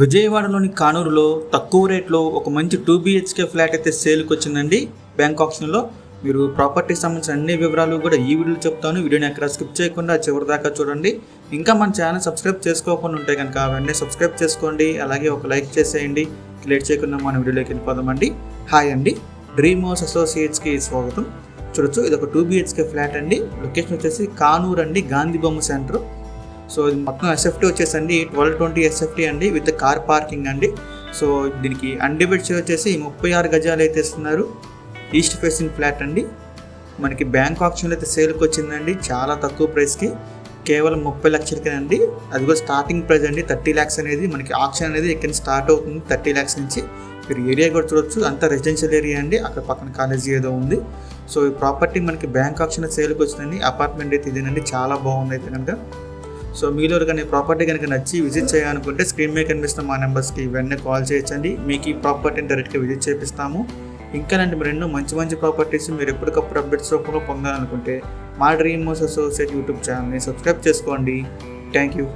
విజయవాడలోని కానూరులో తక్కువ రేట్లో ఒక మంచి 2 BHK ఫ్లాట్ అయితే సేల్కి వచ్చిందండి బ్యాంక్ ఆప్షన్లో. మీరు ప్రాపర్టీకి సంబంధించిన అన్ని వివరాలు కూడా ఈ వీడియోలో చెప్తాను. వీడియోని ఎక్కడ స్కిప్ చేయకుండా చివరి దాకా చూడండి. ఇంకా మన ఛానల్ సబ్స్క్రైబ్ చేసుకోకుండా ఉంటే కనుక వెంటనే సబ్స్క్రైబ్ చేసుకోండి. అలాగే ఒక లైక్ చేసేయండి. లేట్ చేయకుండా మన వీడియోలోకి వెళ్ళిపోదామండి. హాయ్ అండి, డ్రీమ్ హౌస్ అసోసియేట్స్కి స్వాగతం. చూడొచ్చు, ఇది ఒక 2 BHK ఫ్లాట్ అండి. లొకేషన్ వచ్చేసి కానూరు అండి, గాంధీ బొమ్మ సెంటర్. సో ఇది మొత్తం SFT వచ్చేసండి 1220 SFT అండి, విత్ కార్ పార్కింగ్ అండి. సో దీనికి అన్డివైడ్ షేర్ వచ్చేసి 36 గజాలు అయితే ఇస్తున్నారు. ఈస్ట్ ఫేసింగ్ ఫ్లాట్ అండి. మనకి బ్యాంక్ ఆప్షన్లో అయితే సేల్కి వచ్చిందండి చాలా తక్కువ ప్రైస్కి, కేవలం 30 లక్షలకే అండి. అది కూడా స్టార్టింగ్ ప్రైస్ అండి. 30 lakhs అనేది మనకి ఆప్షన్ అనేది ఇక్కడ స్టార్ట్ అవుతుంది 30 lakhs నుంచి. మీరు ఏరియా కూడా చూడొచ్చు, అంతా రెసిడెన్షియల్ ఏరియా అండి. అక్కడ పక్కన కాలేజీ ఏదో ఉంది. సో ఈ ప్రాపర్టీ మనకి బ్యాంక్ ఆప్షన్లో సేల్కి వచ్చిందండి. అపార్ట్మెంట్ అయితే ఇదేనండి, చాలా బాగుంది అయితే కనుక. సో మీలో కానీ ప్రాపర్టీ కనుక నచ్చి విజిట్ చేయాలనుకుంటే స్క్రీన్ మీద కనిపిస్తున్న మా నెంబర్స్కి వెంటనే కాల్ చేయొచ్చండి. మీకు ఈ ప్రాపర్టీని డైరెక్ట్గా విజిట్ చేపిస్తాము. ఇంకా మరి ఎన్నో మంచి ప్రాపర్టీస్ మీరు ఎప్పటికప్పుడు అప్డేట్స్ రూపంలో పొందాలనుకుంటే మా డ్రీమ్ హౌస్ అసోసియేట్ యూట్యూబ్ ఛానల్ని సబ్స్క్రైబ్ చేసుకోండి. Thank you.